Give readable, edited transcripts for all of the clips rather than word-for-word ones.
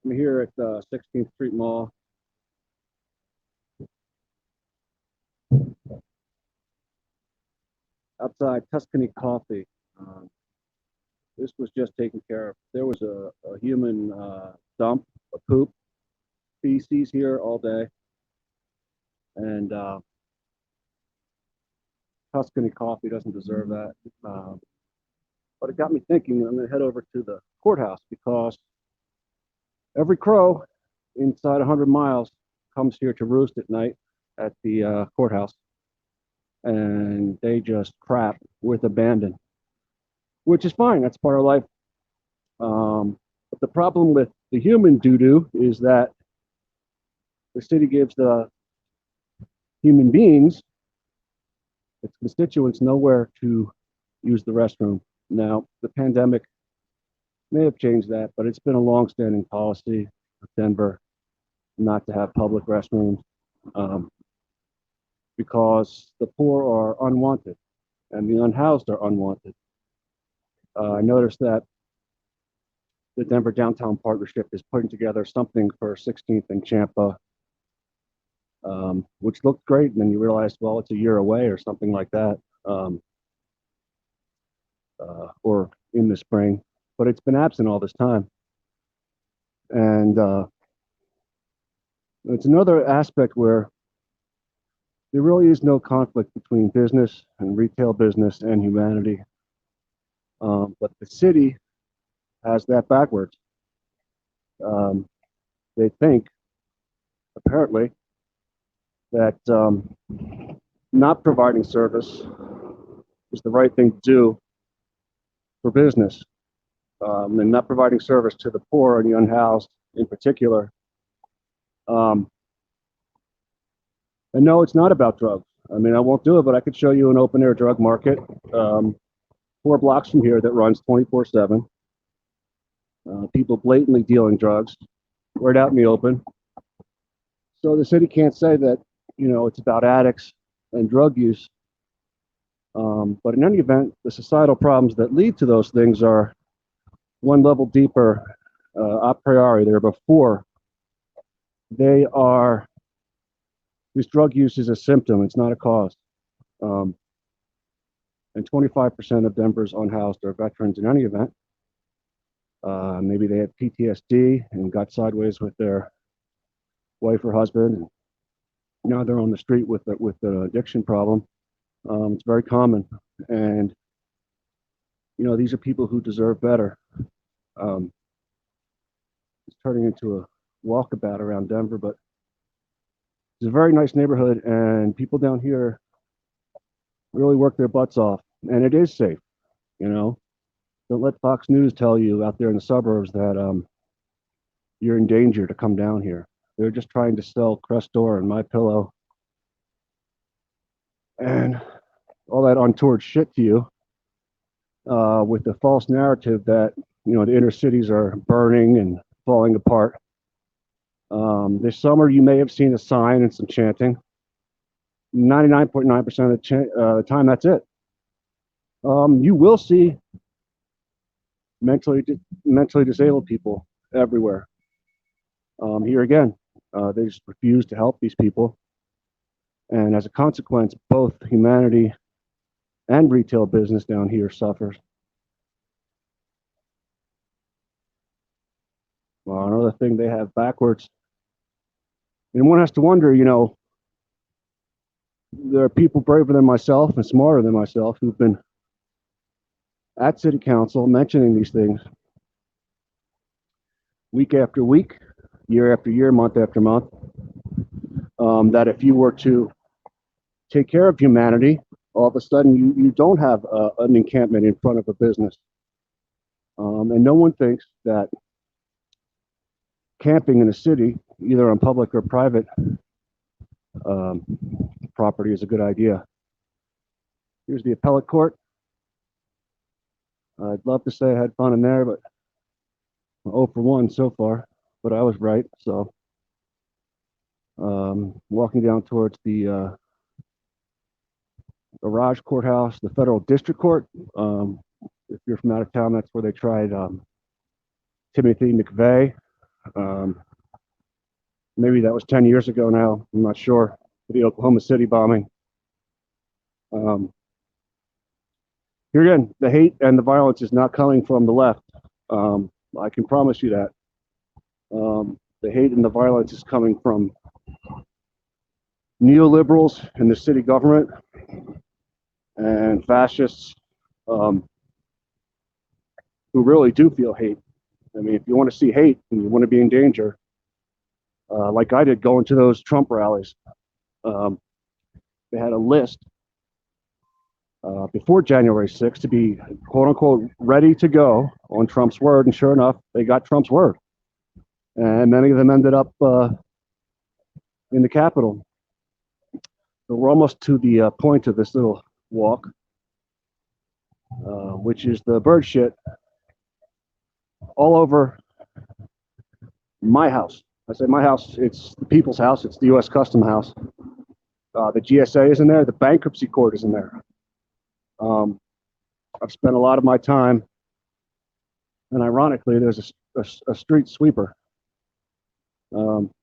I'm here at 16th Street Mall. Outside Tuscany Coffee. Um, this was just taken care of. There was a human dump, a poop, feces here all day, and Tuscany Coffee doesn't deserve that. Um, but it got me thinking. I'm going to head over to the courthouse because every crow inside 100 miles comes here to roost at night at the courthouse, and they just crap with abandon, which is fine. That's part of life. But the problem with the human doo-doo is that the city gives the human beings, its constituents, nowhere to use the restroom. Now, the pandemic may have changed that, but it's been a long-standing policy of Denver not to have public restrooms um, because the poor are unwanted and the unhoused are unwanted. I noticed that the Denver Downtown Partnership is putting together something for 16th and Champa, which looked great. And then you realize, well, it's a year away or something like that, or in the spring. But it's been absent all this time. And it's another aspect where there really is no conflict between business and retail business and humanity. But the city has that backwards. Um, they think, apparently, that not providing service is the right thing to do for business, and not providing service to the poor and the unhoused in particular. Um, and no, it's not about drugs. I mean, I won't do it, but I could show you an open air drug market 4 blocks from here that runs 24/7. People blatantly dealing drugs right out in the open. So the city can't say that, it's about addicts and drug use. But in any event, the societal problems that lead to those things are one level deeper a priori. They're before they are. This drug use is a symptom, it's not a cause. And 25% of Denver's unhoused are veterans in any event. Maybe they had PTSD and got sideways with their wife or husband. And now they're on the street with the addiction problem. It's very common. And, these are people who deserve better. It's turning into a walkabout around Denver, but it's a very nice neighborhood, and people down here really work their butts off, and it is safe. Don't let Fox News tell you out there in the suburbs that you're in danger to come down here. They're just trying to sell Crestor and My Pillow and all that untoward shit to you, with the false narrative that the inner cities are burning and falling apart. This summer, you may have seen a sign and some chanting. 99.9% of the time, that's it. You will see mentally disabled people everywhere. Here again, they just refuse to help these people, and as a consequence, both humanity and retail business down here suffers. Well, another thing they have backwards, and one has to wonder, there are people braver than myself and smarter than myself who've been at city council mentioning these things week after week, year after year, month after month, that if you were to take care of humanity, all of a sudden you don't have an encampment in front of a business. And no one thinks that camping in a city, either on public or private property, is a good idea. Here's the appellate court. I'd love to say I had fun in there, but 0 for 1 so far, but I was right. So walking down towards the garage courthouse, the federal district court. If you're from out of town, that's where they tried Timothy McVeigh Maybe that was 10 years ago now. I'm not sure. The Oklahoma City bombing. Here again, the hate and the violence is not coming from the left. I can promise you that. The hate and the violence is coming from neoliberals in the city government and fascists who really do feel hate. I mean, if you want to see hate and you want to be in danger, like I did going to those Trump rallies, they had a list before January 6th to be quote unquote ready to go on Trump's word. And sure enough, they got Trump's word. And many of them ended up in the Capitol. So we're almost to the point of this little walk, which is the bird shit all over my house. I say my house, it's the people's house, it's the U.S. Custom House. The GSA is in there, the bankruptcy court is in there. I've spent a lot of my time, and ironically, there's a street sweeper,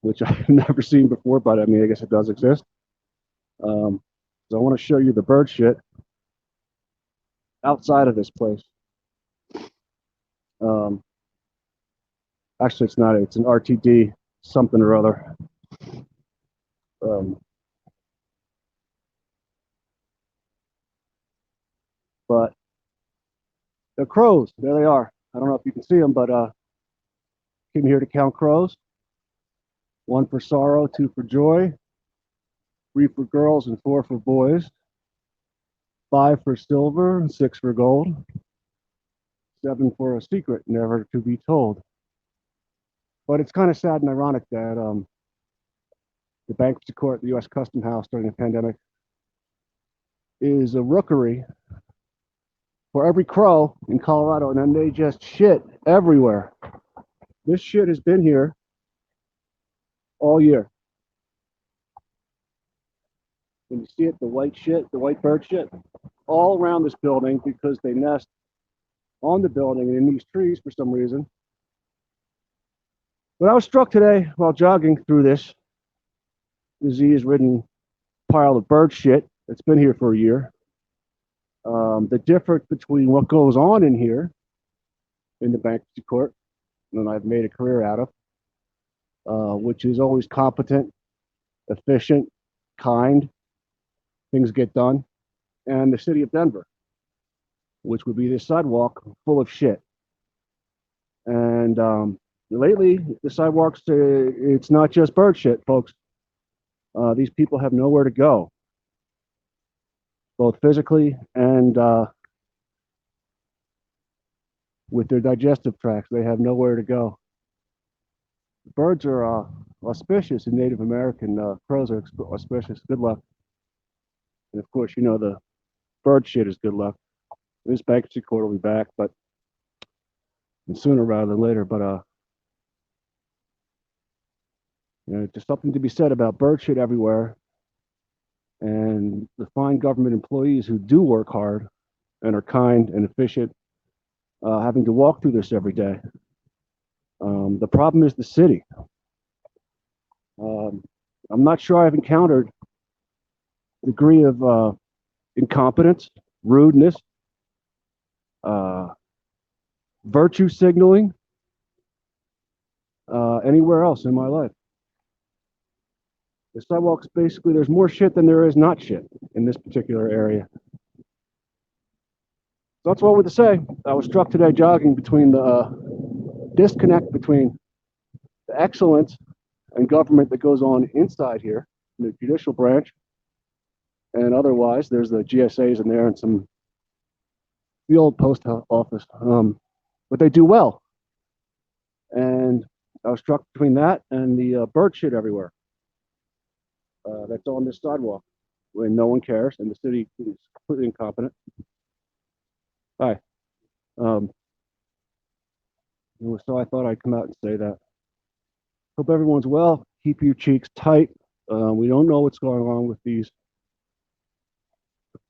which I've never seen before, but I mean, I guess it does exist. So I want to show you the bird shit outside of this place. Actually, it's not. It's an RTD something or other. But the crows, there they are. I don't know if you can see them, but came here to count crows. 1 for sorrow, 2 for joy, 3 for girls, and 4 for boys. 5 for silver, 6 for gold. 7 for a secret never to be told. But it's kind of sad and ironic that the bankruptcy court, the U.S. Custom House during the pandemic, is a rookery for every crow in Colorado, and then they just shit everywhere. This shit has been here all year. Can you see it? The white shit, the white bird shit, all around this building because they nest on the building and in these trees for some reason. But I was struck today while jogging through this disease-ridden pile of bird shit that's been here for a year. The difference between what goes on in here in the bankruptcy court, and I've made a career out of, which is always competent, efficient, kind, things get done, and the city of Denver, which would be this sidewalk full of shit. And lately, the sidewalks, it's not just bird shit, folks. These people have nowhere to go, both physically and with their digestive tracts. They have nowhere to go. Birds are auspicious in Native American. Crows are auspicious. Good luck. And of course, you know the bird shit is good luck. This bankruptcy court will be back, but sooner rather than later. But you know, there's something to be said about bird shit everywhere, and the fine government employees who do work hard and are kind and efficient, having to walk through this every day. The problem is the city. I'm not sure I've encountered a degree of incompetence, rudeness, virtue signaling anywhere else in my life. The sidewalks, basically, there's more shit than there is not shit in this particular area. So that's all I want to say. I was struck today jogging between the disconnect between the excellence and government that goes on inside here, the judicial branch, and otherwise, there's the GSAs in there and some the old post office, but they do well. And I was struck between that and the bird shit everywhere. That's on this sidewalk when no one cares and the city is completely incompetent. Hi. So I thought I'd come out and say that. Hope everyone's well. Keep your cheeks tight. We don't know what's going on with these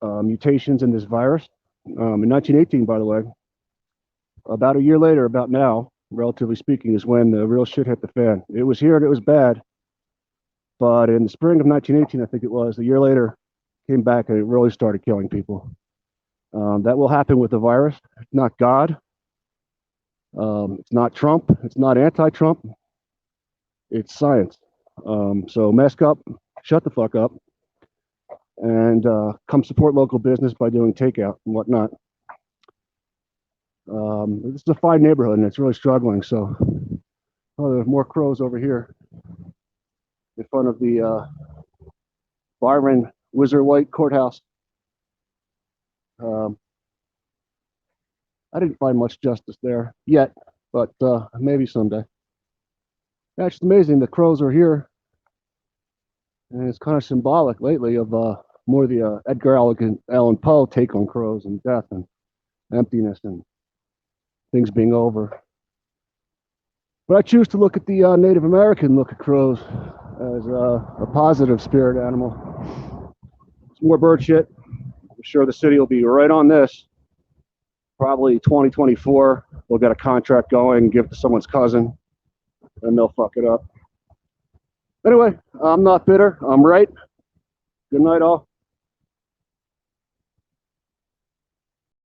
mutations in this virus. In 1918, by the way, about a year later, about now, relatively speaking, is when the real shit hit the fan. It was here and it was bad. But in the spring of 1918, I think it was, a year later, came back and it really started killing people. That will happen with the virus. It's not God. It's not Trump. It's not anti-Trump. It's science. So mask up, shut the fuck up, and come support local business by doing takeout and whatnot. This is a fine neighborhood and it's really struggling. So, oh, there's more crows over here in front of the Byron Whizzer White Courthouse. I didn't find much justice there yet, but maybe someday. It's amazing the crows are here, and it's kind of symbolic lately of more the Edgar Allan Poe take on crows and death and emptiness and things being over. But I choose to look at the Native American look at crows as a positive spirit animal. It's more bird shit. I'm sure the city will be right on this. Probably 2024, they'll get a contract going, give it to someone's cousin, and they'll fuck it up. Anyway, I'm not bitter. I'm right. Good night, all.